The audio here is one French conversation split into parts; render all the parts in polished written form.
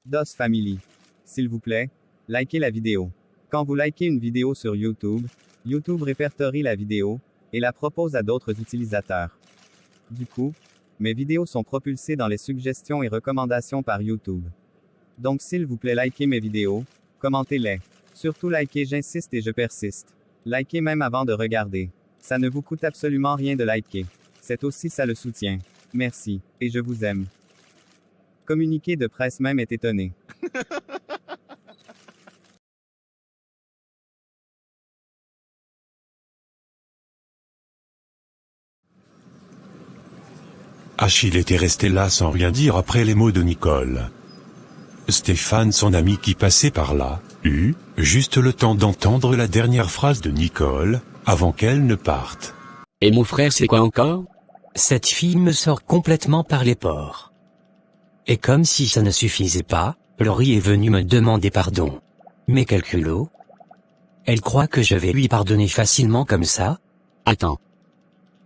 DOS Family. S'il vous plaît, likez la vidéo. Quand vous likez une vidéo sur YouTube, YouTube répertorie la vidéo et la propose à d'autres utilisateurs. Du coup, mes vidéos sont propulsées dans les suggestions et recommandations par YouTube. Donc s'il vous plaît, likez mes vidéos, commentez-les. Surtout likez, j'insiste et je persiste. Likez même avant de regarder. Ça ne vous coûte absolument rien de liker. C'est aussi ça le soutien. Merci, et je vous aime. Communiqué de presse même est étonné. Achille était resté là sans rien dire après les mots de Nicole. Stéphane, son ami qui passait par là, eut juste le temps d'entendre la dernière phrase de Nicole, avant qu'elle ne parte. Et mon frère, c'est quoi encore? Cette fille me sort complètement par les pores. Et comme si ça ne suffisait pas, Laurie est venue me demander pardon. Mais quel culot. Elle croit que je vais lui pardonner facilement comme ça? Attends.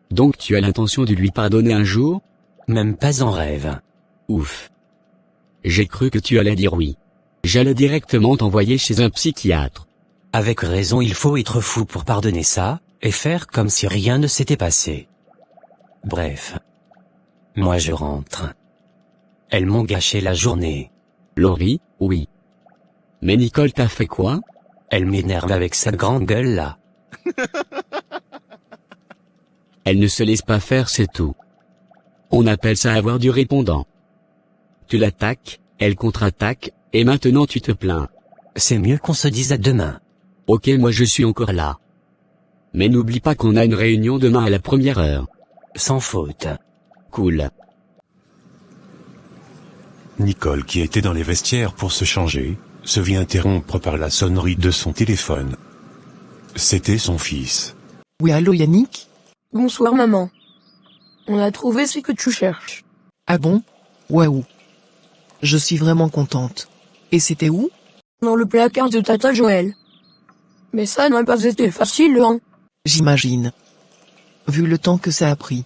Donc tu as l'intention de lui pardonner un jour? Même pas en rêve. Ouf. J'ai cru que tu allais dire oui. J'allais directement t'envoyer chez un psychiatre. Avec raison, il faut être fou pour pardonner ça, et faire comme si rien ne s'était passé. Bref. Moi je rentre. Elles m'ont gâché la journée. Laurie, oui. Mais Nicole t'a fait quoi? Elle m'énerve avec sa grande gueule là. Elle ne se laisse pas faire, c'est tout. On appelle ça avoir du répondant. Tu l'attaques, elle contre-attaque, et maintenant tu te plains. C'est mieux qu'on se dise à demain. Ok, moi je suis encore là. Mais n'oublie pas qu'on a une réunion demain à la première heure. Sans faute. Cool. Nicole, qui était dans les vestiaires pour se changer, se vit interrompre par la sonnerie de son téléphone. C'était son fils. Oui, allô Yannick? Bonsoir maman. On a trouvé ce que tu cherches. Ah bon? Waouh. Je suis vraiment contente. Et c'était où? Dans le placard de Tata Joël. Mais ça n'a pas été facile, hein. J'imagine. Vu le temps que ça a pris.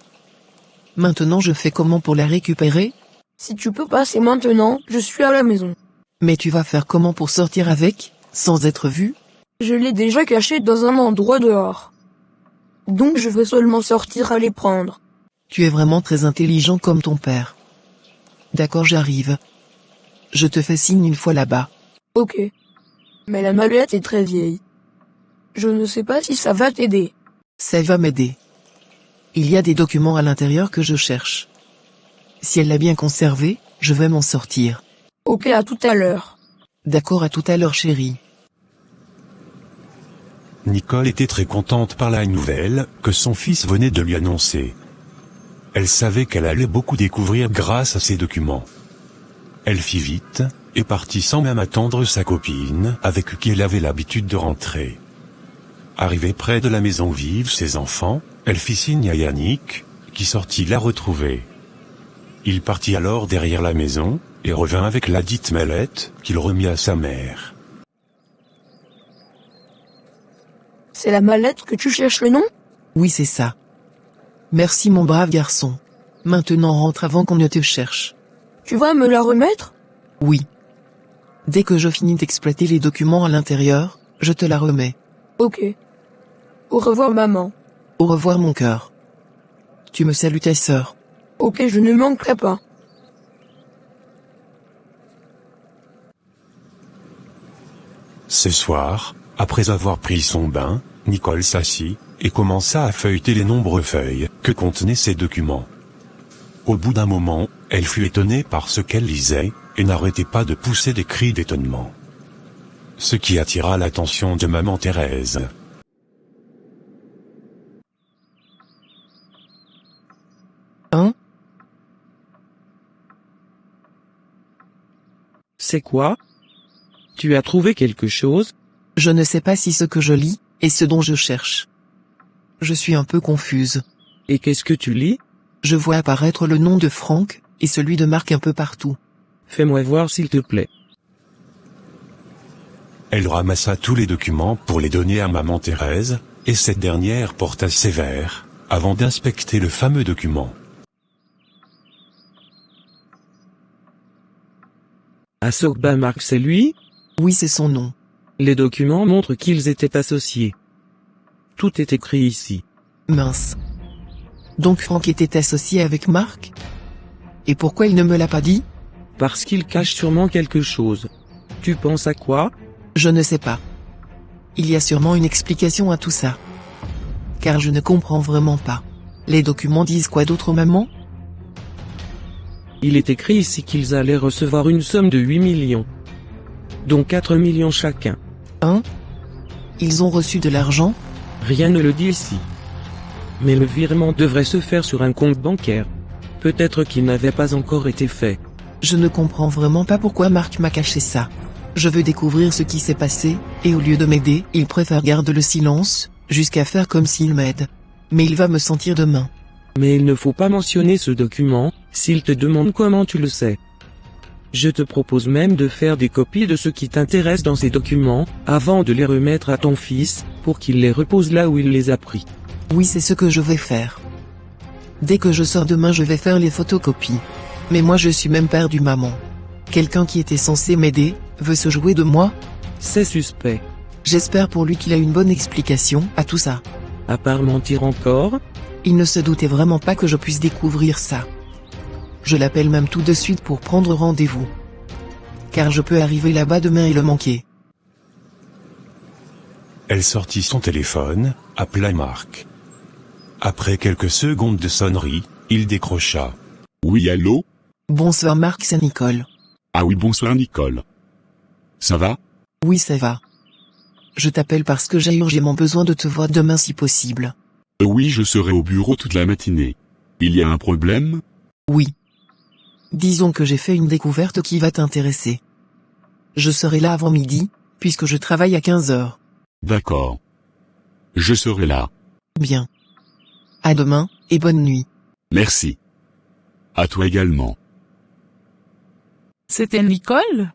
Maintenant je fais comment pour la récupérer? Si tu peux passer maintenant, je suis à la maison. Mais tu vas faire comment pour sortir avec, sans être vu? Je l'ai déjà caché dans un endroit dehors. Donc je veux seulement sortir à les prendre. Tu es vraiment très intelligent comme ton père. D'accord, j'arrive. Je te fais signe une fois là-bas. Ok. Mais la mallette est très vieille. Je ne sais pas si ça va t'aider. Ça va m'aider. Il y a des documents à l'intérieur que je cherche. Si elle l'a bien conservé, je vais m'en sortir. Ok, à tout à l'heure. D'accord, à tout à l'heure chérie. Nicole était très contente par la nouvelle que son fils venait de lui annoncer. Elle savait qu'elle allait beaucoup découvrir grâce à ces documents. Elle fit vite, et partit sans même attendre sa copine avec qui elle avait l'habitude de rentrer. Arrivée près de la maison où vivent ses enfants, elle fit signe à Yannick, qui sortit la retrouver. Il partit alors derrière la maison, et revint avec la dite mallette, qu'il remit à sa mère. C'est la mallette que tu cherches, le nom? Oui, c'est ça. Merci mon brave garçon. Maintenant rentre avant qu'on ne te cherche. Tu vas me la remettre? Oui. Dès que je finis d'exploiter les documents à l'intérieur, je te la remets. Ok. Au revoir maman. Au revoir mon cœur. Tu me salues ta sœur. Ok, je ne manquerai pas. Ce soir, après avoir pris son bain, Nicole s'assit, et commença à feuilleter les nombreuses feuilles que contenaient ces documents. Au bout d'un moment, elle fut étonnée par ce qu'elle lisait, et n'arrêtait pas de pousser des cris d'étonnement. Ce qui attira l'attention de maman Thérèse. Hein? C'est quoi? Tu as trouvé quelque chose? Je ne sais pas si ce que je lis est ce dont je cherche. Je suis un peu confuse. Et qu'est-ce que tu lis? Je vois apparaître le nom de Franck, et celui de Marc un peu partout. Fais-moi voir s'il te plaît. Elle ramassa tous les documents pour les donner à maman Thérèse, et cette dernière porta sévère, avant d'inspecter le fameux document. Asokba Mark, c'est lui? Oui, c'est son nom. Les documents montrent qu'ils étaient associés. Tout est écrit ici. Mince. Donc Franck était associé avec Marc? Et pourquoi il ne me l'a pas dit? Parce qu'il cache sûrement quelque chose. Tu penses à quoi? Je ne sais pas. Il y a sûrement une explication à tout ça. Car je ne comprends vraiment pas. Les documents disent quoi d'autre, maman? Il est écrit ici qu'ils allaient recevoir une somme de 8 millions. Dont 4 millions chacun. Hein? Ils ont reçu de l'argent? Rien ne le dit ici. Mais le virement devrait se faire sur un compte bancaire. Peut-être qu'il n'avait pas encore été fait. Je ne comprends vraiment pas pourquoi Marc m'a caché ça. Je veux découvrir ce qui s'est passé, et au lieu de m'aider, il préfère garder le silence, jusqu'à faire comme s'il m'aide. Mais il va me sentir demain. Mais il ne faut pas mentionner ce document, s'il te demande comment tu le sais. Je te propose même de faire des copies de ce qui t'intéresse dans ces documents, avant de les remettre à ton fils, pour qu'il les repose là où il les a pris. Oui, c'est ce que je vais faire. Dès que je sors demain, je vais faire les photocopies. Mais moi je suis même perdu, maman. Quelqu'un qui était censé m'aider, veut se jouer de moi? C'est suspect. J'espère pour lui qu'il a une bonne explication à tout ça. À part mentir encore? Il ne se doutait vraiment pas que je puisse découvrir ça. Je l'appelle même tout de suite pour prendre rendez-vous. Car je peux arriver là-bas demain et le manquer. Elle sortit son téléphone, appela Marc. Après quelques secondes de sonnerie, il décrocha. Oui, allô? Bonsoir Marc, c'est Nicole. Ah oui, bonsoir Nicole. Ça va? Oui, ça va. Je t'appelle parce que j'ai urgemment besoin de te voir demain si possible. Oui, je serai au bureau toute la matinée. Il y a un problème? Oui. Disons que j'ai fait une découverte qui va t'intéresser. Je serai là avant midi, puisque je travaille à 15 heures. D'accord. Je serai là. Bien. À demain, et bonne nuit. Merci. À toi également. C'était Nicole?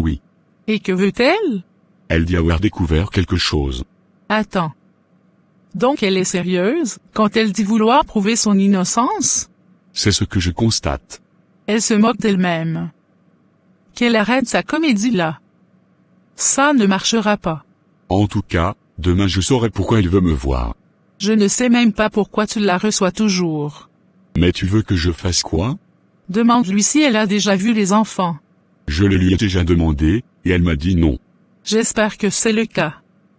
Oui. Et que veut-elle? Elle dit avoir découvert quelque chose. Attends. Donc elle est sérieuse, quand elle dit vouloir prouver son innocence? C'est ce que je constate. Elle se moque d'elle-même. Qu'elle arrête sa comédie là. Ça ne marchera pas. En tout cas, demain je saurai pourquoi elle veut me voir. Je ne sais même pas pourquoi tu la reçois toujours. Mais tu veux que je fasse quoi? Demande-lui si elle a déjà vu les enfants. Je le lui ai déjà demandé, et elle m'a dit non. J'espère que c'est le cas.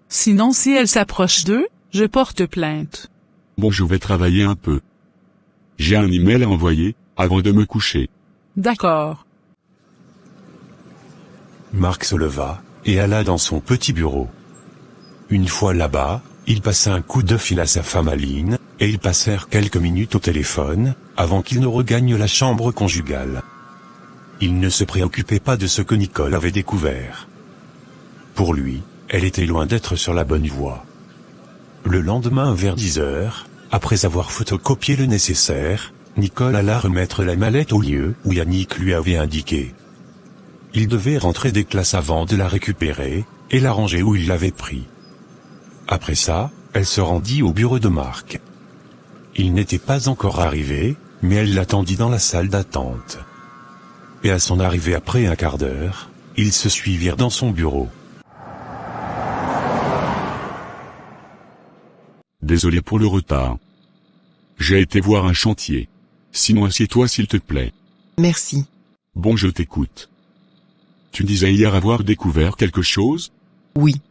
Sinon si elle s'approche d'eux, je porte plainte. Bon, je vais travailler un peu. J'ai un email à envoyer, avant de me coucher. D'accord. Marc se leva, et alla dans son petit bureau. Une fois là-bas, il passa un coup de fil à sa femme Aline, et ils passèrent quelques minutes au téléphone, avant qu'il ne regagne la chambre conjugale. Il ne se préoccupait pas de ce que Nicole avait découvert. Pour lui, elle était loin d'être sur la bonne voie. Le lendemain vers 10 heures, après avoir photocopié le nécessaire, Nicole alla remettre la mallette au lieu où Yannick lui avait indiqué. Il devait rentrer des classes avant de la récupérer, et la ranger où il l'avait pris. Après ça, elle se rendit au bureau de Marc. Il n'était pas encore arrivé, mais elle l'attendit dans la salle d'attente. Et à son arrivée après un quart d'heure, ils se suivirent dans son bureau. Désolé pour le retard. J'ai été voir un chantier. Sinon assieds-toi s'il te plaît. Merci. Bon, je t'écoute. Tu disais hier avoir découvert quelque chose? Oui.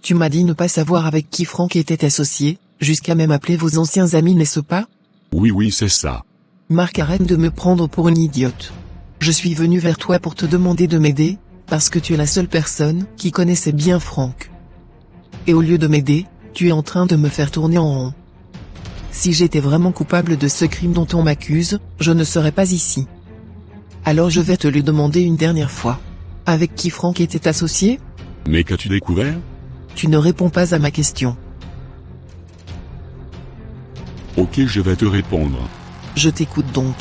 Tu m'as dit ne pas savoir avec qui Franck était associé, jusqu'à même appeler vos anciens amis, n'est-ce pas? Oui, c'est ça. Marc, arrête de me prendre pour une idiote. Je suis venu vers toi pour te demander de m'aider, parce que tu es la seule personne qui connaissait bien Franck. Et au lieu de m'aider, tu es en train de me faire tourner en rond. Si j'étais vraiment coupable de ce crime dont on m'accuse, je ne serais pas ici. Alors je vais te le demander une dernière fois. Avec qui Franck était associé? Mais qu'as-tu découvert? Tu ne réponds pas à ma question. Ok, je vais te répondre. Je t'écoute donc.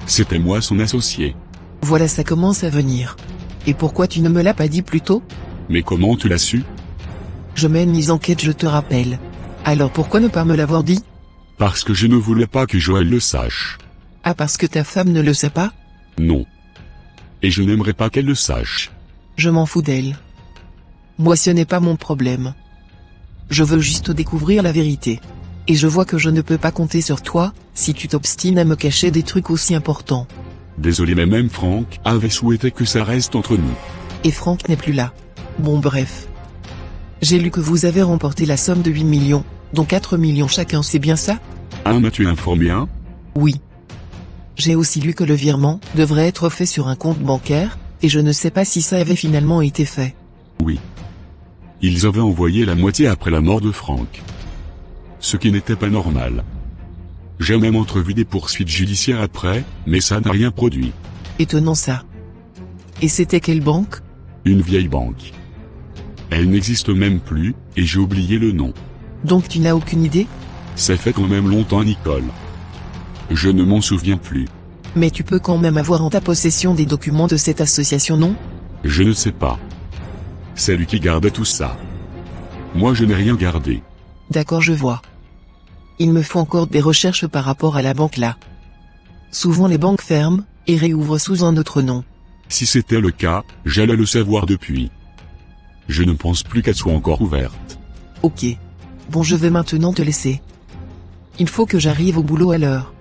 C'était moi son associé. Voilà, ça commence à venir. Et pourquoi tu ne me l'as pas dit plus tôt? Mais comment tu l'as su? Je mène mes enquêtes, je te rappelle. Alors pourquoi ne pas me l'avoir dit? Parce que je ne voulais pas que Joël le sache. Ah, parce que ta femme ne le sait pas? Non. Et je n'aimerais pas qu'elle le sache. Je m'en fous d'elle. Moi ce n'est pas mon problème. Je veux juste découvrir la vérité. Et je vois que je ne peux pas compter sur toi, si tu t'obstines à me cacher des trucs aussi importants. Désolé mais même Franck avait souhaité que ça reste entre nous. Et Franck n'est plus là. Bon bref. J'ai lu que vous avez remporté la somme de 8 millions, dont 4 millions chacun, c'est bien ça? Ah, m'as-tu informé hein? Oui. J'ai aussi lu que le virement devrait être fait sur un compte bancaire, et je ne sais pas si ça avait finalement été fait. Oui. Ils avaient envoyé la moitié après la mort de Franck. Ce qui n'était pas normal. J'ai même entrevu des poursuites judiciaires après, mais ça n'a rien produit. Étonnant ça. Et c'était quelle banque? Une vieille banque. Elle n'existe même plus, et j'ai oublié le nom. Donc tu n'as aucune idée? Ça fait quand même longtemps Nicole. Je ne m'en souviens plus. Mais tu peux quand même avoir en ta possession des documents de cette association, non? Je ne sais pas. C'est lui qui gardait tout ça. Moi je n'ai rien gardé. D'accord, je vois. Il me faut encore des recherches par rapport à la banque là. Souvent les banques ferment, et réouvrent sous un autre nom. Si c'était le cas, j'allais le savoir depuis. Je ne pense plus qu'elle soit encore ouverte. Ok. Bon, je vais maintenant te laisser. Il faut que j'arrive au boulot à l'heure.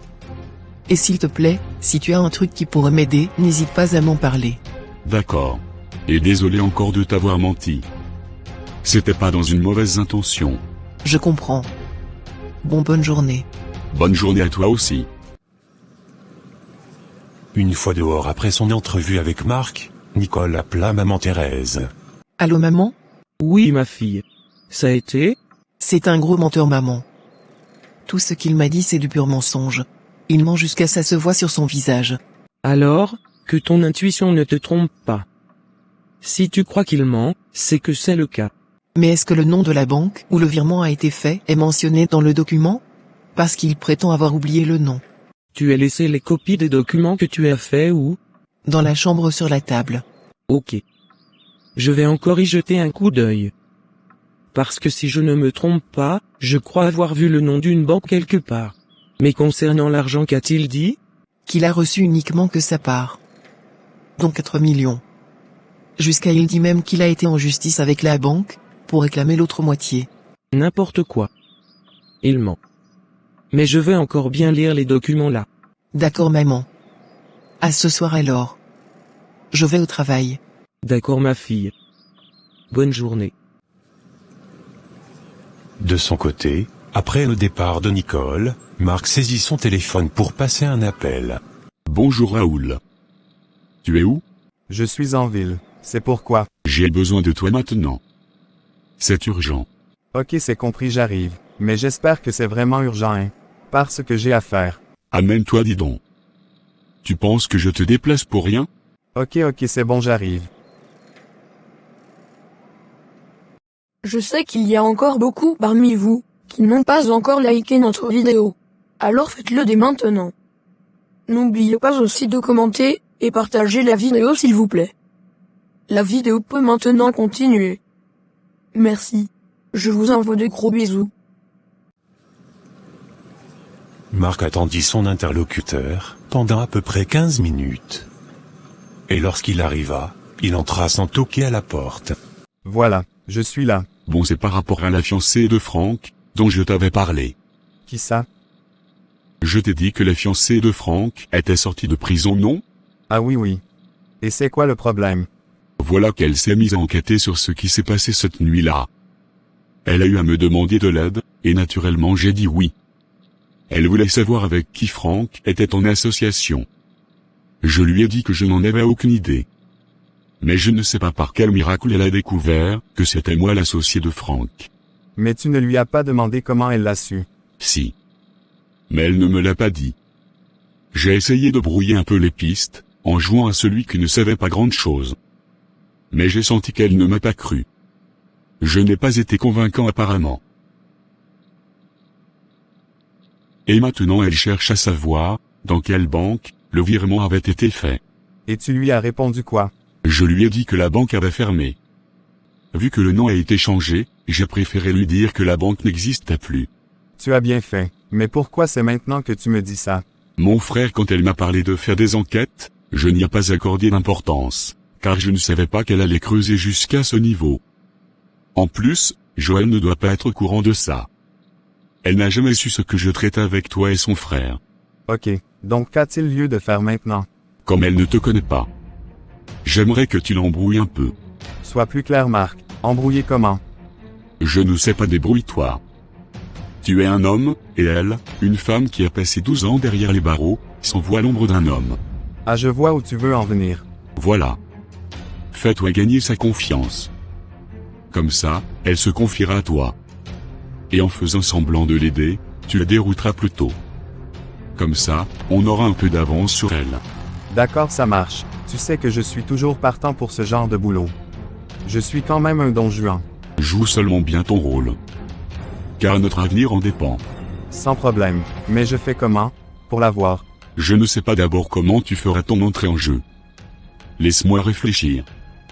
Et s'il te plaît, si tu as un truc qui pourrait m'aider, n'hésite pas à m'en parler. D'accord. Et désolé encore de t'avoir menti. C'était pas dans une mauvaise intention. Je comprends. Bon, bonne journée. Bonne journée à toi aussi. Une fois dehors après son entrevue avec Marc, Nicole appela maman Thérèse. Allô maman? Oui ma fille. Ça a été? C'est un gros menteur maman. Tout ce qu'il m'a dit c'est du pur mensonge. Il ment jusqu'à ça se voit sur son visage. Alors, que ton intuition ne te trompe pas. Si tu crois qu'il ment, c'est que c'est le cas. Mais est-ce que le nom de la banque où le virement a été fait est mentionné dans le document? Parce qu'il prétend avoir oublié le nom. Tu as laissé les copies des documents que tu as fait où? Dans la chambre sur la table. Ok. Je vais encore y jeter un coup d'œil. Parce que si je ne me trompe pas, je crois avoir vu le nom d'une banque quelque part. Mais concernant l'argent qu'a-t-il dit? Qu'il a reçu uniquement que sa part. Donc 4 millions. Jusqu'à il dit même qu'il a été en justice avec la banque, pour réclamer l'autre moitié. N'importe quoi. Il ment. Mais je veux encore bien lire les documents là. D'accord maman. À ce soir alors. Je vais au travail. D'accord ma fille. Bonne journée. De son côté, après le départ de Nicole, Marc saisit son téléphone pour passer un appel. Bonjour Raoul. Tu es où? Je suis en ville. C'est pourquoi. J'ai besoin de toi maintenant. C'est urgent. Ok, c'est compris, j'arrive. Mais j'espère que c'est vraiment urgent, hein. Parce que j'ai à faire. Amène-toi dis donc. Tu penses que je te déplace pour rien? Ok, c'est bon, j'arrive. Je sais qu'il y a encore beaucoup parmi vous qui n'ont pas encore liké notre vidéo. Alors faites-le dès maintenant. N'oubliez pas aussi de commenter et partager la vidéo s'il vous plaît. La vidéo peut maintenant continuer. Merci. Je vous envoie de gros bisous. Marc attendit son interlocuteur pendant à peu près 15 minutes. Et lorsqu'il arriva, il entra sans toquer à la porte. Voilà, je suis là. Bon, c'est par rapport à la fiancée de Franck, dont je t'avais parlé. Qui ça? Je t'ai dit que la fiancée de Franck était sortie de prison, non? Ah oui. Et c'est quoi le problème? Voilà qu'elle s'est mise à enquêter sur ce qui s'est passé cette nuit-là. Elle a eu à me demander de l'aide, et naturellement j'ai dit oui. Elle voulait savoir avec qui Franck était en association. Je lui ai dit que je n'en avais aucune idée. Mais je ne sais pas par quel miracle elle a découvert que c'était moi l'associé de Franck. Mais tu ne lui as pas demandé comment elle l'a su. Si. Mais elle ne me l'a pas dit. J'ai essayé de brouiller un peu les pistes, en jouant à celui qui ne savait pas grande-chose. Mais j'ai senti qu'elle ne m'a pas cru. Je n'ai pas été convaincant apparemment. Et maintenant elle cherche à savoir, dans quelle banque, le virement avait été fait. Et tu lui as répondu quoi? Je lui ai dit que la banque avait fermé. Vu que le nom a été changé, j'ai préféré lui dire que la banque n'existait plus. Tu as bien fait, mais pourquoi c'est maintenant que tu me dis ça? Mon frère, quand elle m'a parlé de faire des enquêtes, je n'y ai pas accordé d'importance. car je ne savais pas qu'elle allait creuser jusqu'à ce niveau. En plus, Joël ne doit pas être au courant de ça. Elle n'a jamais su ce que je traite avec toi et son frère. Ok, donc qu'a-t-il lieu de faire maintenant? Comme elle ne te connaît pas. J'aimerais que tu l'embrouilles un peu. Sois plus clair, Marc. Embrouiller comment? Je ne sais pas, débrouille-toi. Tu es un homme, et elle, une femme qui a passé 12 ans derrière les barreaux, sans voir l'ombre d'un homme. Ah, je vois où tu veux en venir. Voilà. Fais-toi gagner sa confiance. Comme ça, elle se confiera à toi. Et en faisant semblant de l'aider, tu la dérouteras plus tôt. Comme ça, on aura un peu d'avance sur elle. D'accord, ça marche. Tu sais que je suis toujours partant pour ce genre de boulot. Je suis quand même un Don Juan. Joue seulement bien ton rôle. Car notre avenir en dépend. Sans problème. Mais je fais comment, pour l'avoir? Je ne sais pas d'abord comment tu feras ton entrée en jeu. Laisse-moi réfléchir.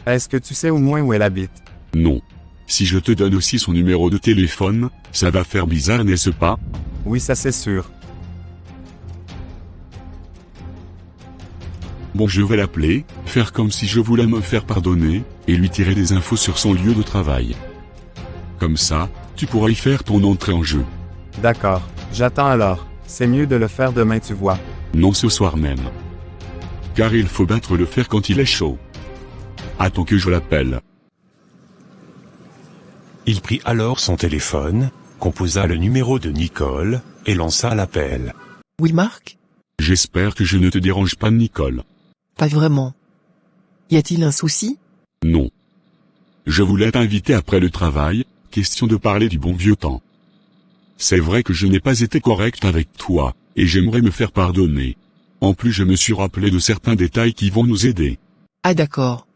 Est-ce que tu sais au moins où elle habite? Non. Si je te donne aussi son numéro de téléphone, ça va faire bizarre, n'est-ce pas? Oui, ça c'est sûr. Bon, je vais l'appeler, faire comme si je voulais me faire pardonner, et lui tirer des infos sur son lieu de travail. Comme ça, tu pourras y faire ton entrée en jeu. D'accord. J'attends alors. C'est mieux de le faire demain, tu vois. Non, ce soir même. Car il faut battre le fer quand il est chaud. Attends que je l'appelle. Il prit alors son téléphone, composa le numéro de Nicole, et lança l'appel. Oui, Marc? J'espère que je ne te dérange pas, Nicole. Pas vraiment. Y a-t-il un souci? Non. Je voulais t'inviter après le travail, question de parler du bon vieux temps. C'est vrai que je n'ai pas été correct avec toi, et j'aimerais me faire pardonner. En plus, je me suis rappelé de certains détails qui vont nous aider. Ah d'accord.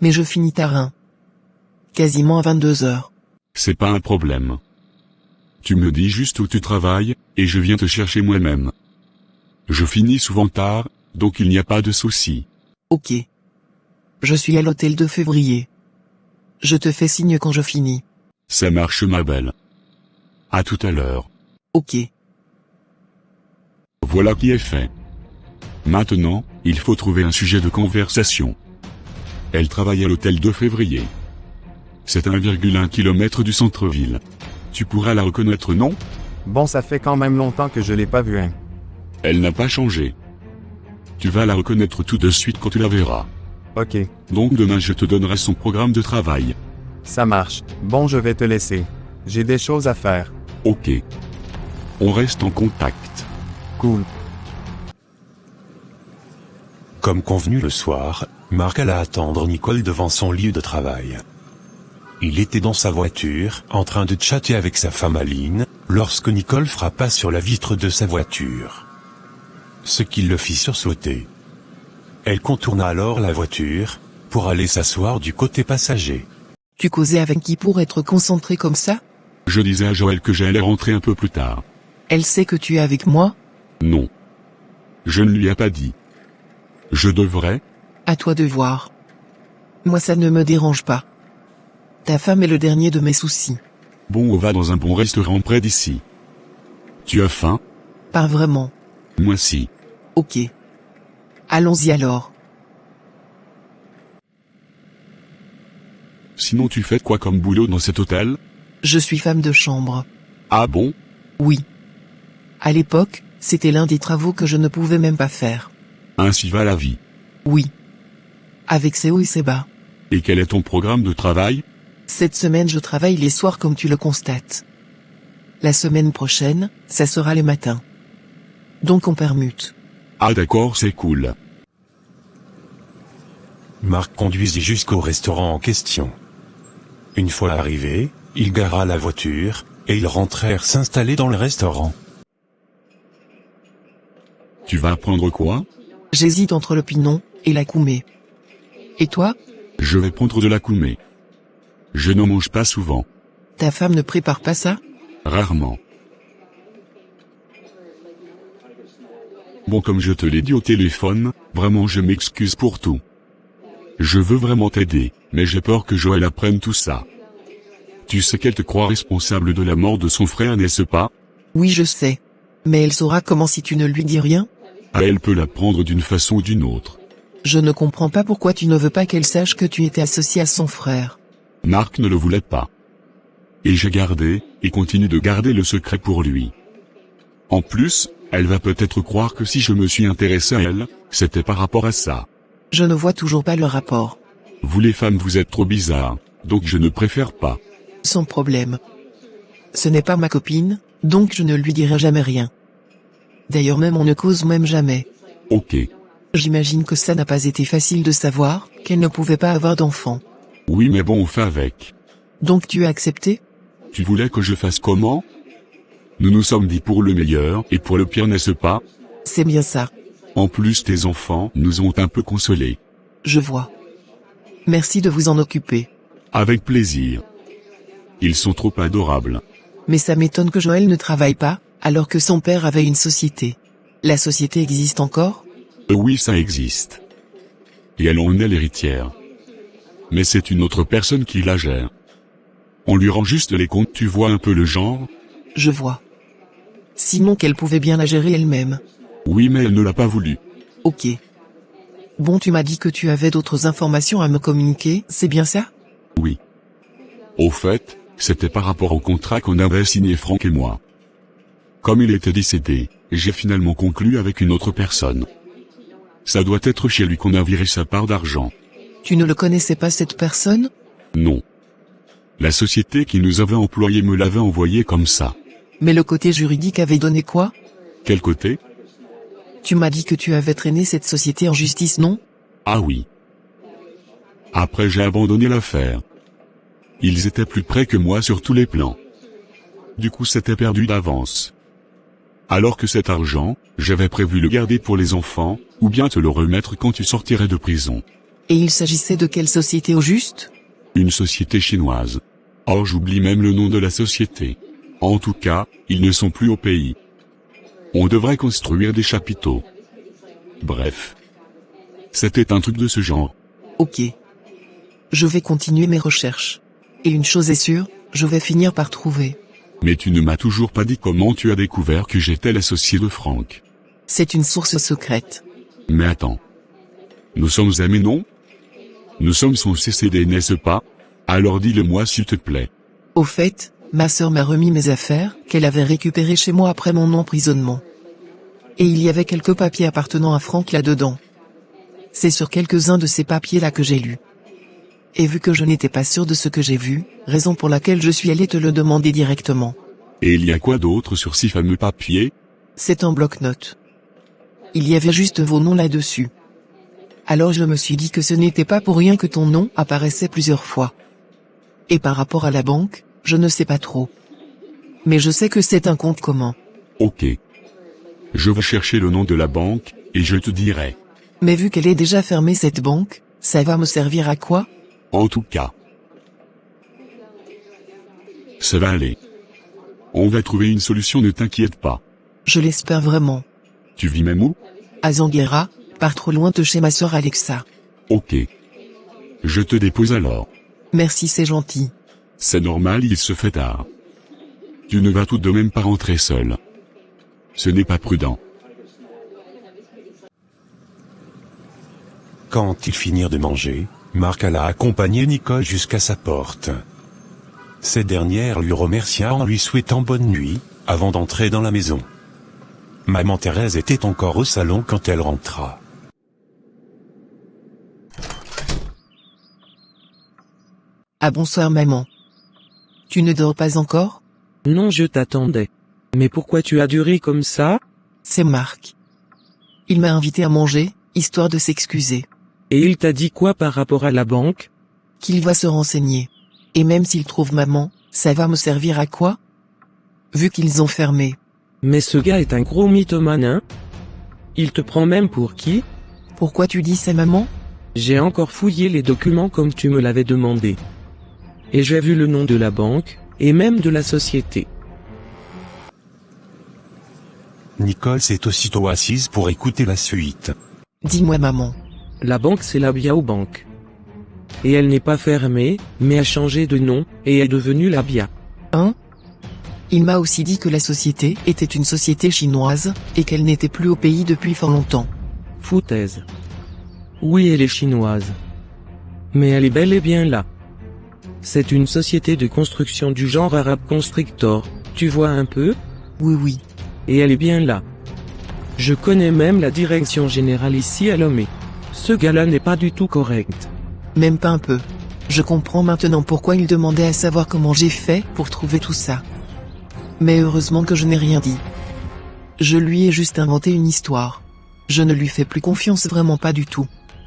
Mais je finis tard. Quasiment à 22h. C'est pas un problème. Tu me dis juste où tu travailles, et je viens te chercher moi-même. Je finis souvent tard, donc il n'y a pas de souci. Ok. Je suis à l'hôtel de février. Je te fais signe quand je finis. Ça marche, ma belle. À tout à l'heure. Ok. Voilà qui est fait. Maintenant, il faut trouver un sujet de conversation. Elle travaille à l'hôtel de février. C'est à 1,1 km du centre-ville. Tu pourras la reconnaître, non? Bon, ça fait quand même longtemps que je l'ai pas vue, hein. Elle n'a pas changé. Tu vas la reconnaître tout de suite quand tu la verras. Ok. Donc demain je te donnerai son programme de travail. Ça marche. Bon, je vais te laisser. J'ai des choses à faire. Ok. On reste en contact. Cool. Comme convenu le soir, Marc alla attendre Nicole devant son lieu de travail. Il était dans sa voiture, en train de chatter avec sa femme Aline, lorsque Nicole frappa sur la vitre de sa voiture. Ce qui le fit sursauter. Elle contourna alors la voiture, pour aller s'asseoir du côté passager. Tu causais avec qui pour être concentré comme ça? Je disais à Joël que j'allais rentrer un peu plus tard. Elle sait que tu es avec moi? Non. Je ne lui ai pas dit. Je devrais? À toi de voir. Moi ça ne me dérange pas. Ta femme est le dernier de mes soucis. Bon, on va dans un bon restaurant près d'ici. Tu as faim? Pas vraiment. Moi si. Ok. Allons-y alors. Sinon tu fais quoi comme boulot dans cet hôtel? Je suis femme de chambre. Ah bon? Oui. À l'époque, c'était l'un des travaux que je ne pouvais même pas faire. Ainsi va la vie. Oui. Avec ses hauts et ses bas. Et quel est ton programme de travail? Cette semaine je travaille les soirs comme tu le constates. La semaine prochaine, ça sera les matins. Donc on permute. Ah d'accord, c'est cool. Marc conduisit jusqu'au restaurant en question. Une fois arrivé, il gara la voiture, et ils rentrèrent s'installer dans le restaurant. Tu vas prendre quoi? J'hésite entre le pinon et la koumé. Et toi? Je vais prendre de la koumé. Je n'en mange pas souvent. Ta femme ne prépare pas ça? Rarement. Bon, comme je te l'ai dit au téléphone, vraiment je m'excuse pour tout. Je veux vraiment t'aider, mais j'ai peur que Joël apprenne tout ça. Tu sais qu'elle te croit responsable de la mort de son frère, n'est-ce pas? Oui, je sais. Mais elle saura comment si tu ne lui dis rien? Ah, elle peut l'apprendre d'une façon ou d'une autre. Je ne comprends pas pourquoi tu ne veux pas qu'elle sache que tu étais associé à son frère. Marc ne le voulait pas. Et j'ai gardé, et continue de garder le secret pour lui. En plus, elle va peut-être croire que si je me suis intéressé à elle, c'était par rapport à ça. Je ne vois toujours pas le rapport. Vous les femmes vous êtes trop bizarres, donc je ne préfère pas. Sans problème. Ce n'est pas ma copine, donc je ne lui dirai jamais rien. D'ailleurs même on ne cause même jamais. Ok. J'imagine que ça n'a pas été facile de savoir qu'elle ne pouvait pas avoir d'enfant. Oui mais bon on fait avec. Donc tu as accepté? Tu voulais que je fasse comment? Nous nous sommes dit pour le meilleur et pour le pire n'est-ce pas? C'est bien ça. En plus tes enfants nous ont un peu consolés. Je vois. Merci de vous en occuper. Avec plaisir. Ils sont trop adorables. Mais ça m'étonne que Joël ne travaille pas, alors que son père avait une société. La société existe encore? Oui ça existe. Et elle en est l'héritière. Mais c'est une autre personne qui la gère. On lui rend juste les comptes, tu vois un peu le genre? Je vois. Sinon qu'elle pouvait bien la gérer elle-même. Oui mais elle ne l'a pas voulu. Ok. Bon tu m'as dit que tu avais d'autres informations à me communiquer, c'est bien ça? Oui. Au fait, c'était par rapport au contrat qu'on avait signé Franck et moi. Comme il était décédé, j'ai finalement conclu avec une autre personne. Ça doit être chez lui qu'on a viré sa part d'argent. Tu ne le connaissais pas cette personne? Non. La société qui nous avait employés me l'avait envoyé comme ça. Mais le côté juridique avait donné quoi? Quel côté? Tu m'as dit que tu avais traîné cette société en justice, non? Ah oui. Après j'ai abandonné l'affaire. Ils étaient plus près que moi sur tous les plans. Du coup c'était perdu d'avance. Alors que cet argent, j'avais prévu le garder pour les enfants, ou bien te le remettre quand tu sortirais de prison. Et il s'agissait de quelle société au juste? Une société chinoise. Oh j'oublie même le nom de la société. En tout cas, ils ne sont plus au pays. On devrait construire des chapiteaux. Bref. C'était un truc de ce genre. Ok. Je vais continuer mes recherches. Et une chose est sûre, je vais finir par trouver. Mais tu ne m'as toujours pas dit comment tu as découvert que j'étais l'associé de Franck. C'est une source secrète. Mais attends. Nous sommes amis non? Nous sommes son CCD n'est-ce pas? Alors dis-le-moi s'il te plaît. Au fait, ma sœur m'a remis mes affaires, qu'elle avait récupérées chez moi après mon emprisonnement. Et il y avait quelques papiers appartenant à Franck là-dedans. C'est sur quelques-uns de ces papiers-là que j'ai lu. Et vu que je n'étais pas sûr de ce que j'ai vu, raison pour laquelle je suis allé te le demander directement. Et il y a quoi d'autre sur ces fameux papiers? C'est un bloc-notes. Il y avait juste vos noms là-dessus. Alors je me suis dit que ce n'était pas pour rien que ton nom apparaissait plusieurs fois. Et par rapport à la banque, je ne sais pas trop. Mais je sais que c'est un compte commun. Ok. Je vais chercher le nom de la banque, et je te dirai. Mais vu qu'elle est déjà fermée cette banque, ça va me servir à quoi? En tout cas. Ça va aller. On va trouver une solution, ne t'inquiète pas. Je l'espère vraiment. Tu vis même où? À Zanguera, pas trop loin de chez ma sœur Alexa. Ok. Je te dépose alors. Merci, c'est gentil. C'est normal, il se fait tard. Tu ne vas tout de même pas rentrer seul. Ce n'est pas prudent. Quand ils finirent de manger, Marc alla accompagner Nicole jusqu'à sa porte. Cette dernière lui remercia en lui souhaitant bonne nuit, avant d'entrer dans la maison. Maman Thérèse était encore au salon quand elle rentra. Ah bonsoir maman. Tu ne dors pas encore? Non, je t'attendais. Mais pourquoi tu as duré comme ça? C'est Marc. Il m'a invité à manger, histoire de s'excuser. Et il t'a dit quoi par rapport à la banque? Qu'il va se renseigner. Et même s'il trouve maman, ça va me servir à quoi? Vu qu'ils ont fermé. Mais ce gars est un gros mythomane, hein? Il te prend même pour qui? Pourquoi tu dis ça maman? J'ai encore fouillé les documents comme tu me l'avais demandé. Et j'ai vu le nom de la banque, et même de la société. Nicole s'est aussitôt assise pour écouter la suite. Dis-moi maman. La banque c'est la Biao Bank. Et elle n'est pas fermée, mais a changé de nom, et est devenue la Bia. Hein? Il m'a aussi dit que la société était une société chinoise, et qu'elle n'était plus au pays depuis fort longtemps. Foutaise. Oui, elle est chinoise. Mais elle est bel et bien là. C'est une société de construction du genre Arab Constructor, tu vois un peu? Oui, oui. Et elle est bien là. Je connais même la direction générale ici à Lomé. Ce gars-là n'est pas du tout correct. Même pas un peu. Je comprends maintenant pourquoi il demandait à savoir comment j'ai fait pour trouver tout ça. Mais heureusement que je n'ai rien dit. Je lui ai juste inventé une histoire. Je ne lui fais plus confiance, vraiment pas du tout.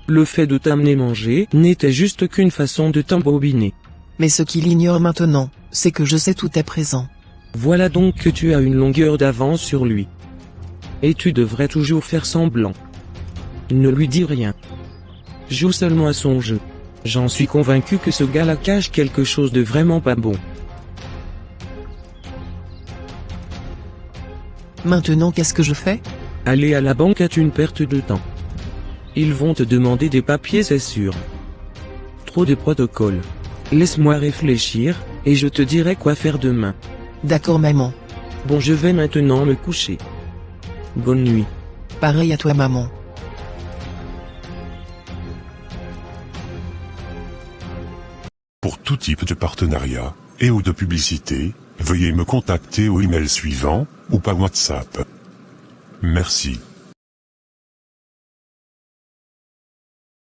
Le fait de t'amener manger n'était juste qu'une façon de t'embobiner. Mais ce qu'il ignore maintenant, c'est que je sais tout à présent. Voilà donc que tu as une longueur d'avance sur lui. Et tu devrais toujours faire semblant. Ne lui dis rien. Joue seulement à son jeu. J'en suis convaincu que ce gars-là cache quelque chose de vraiment pas bon. Maintenant qu'est-ce que je fais? Aller à la banque est une perte de temps. Ils vont te demander des papiers, c'est sûr. Trop de protocoles. Laisse-moi réfléchir, et je te dirai quoi faire demain. D'accord maman. Bon, je vais maintenant me coucher. Bonne nuit. Pareil à toi maman. Pour tout type de partenariat, et ou de publicité, veuillez me contacter au email suivant, ou par WhatsApp. Merci.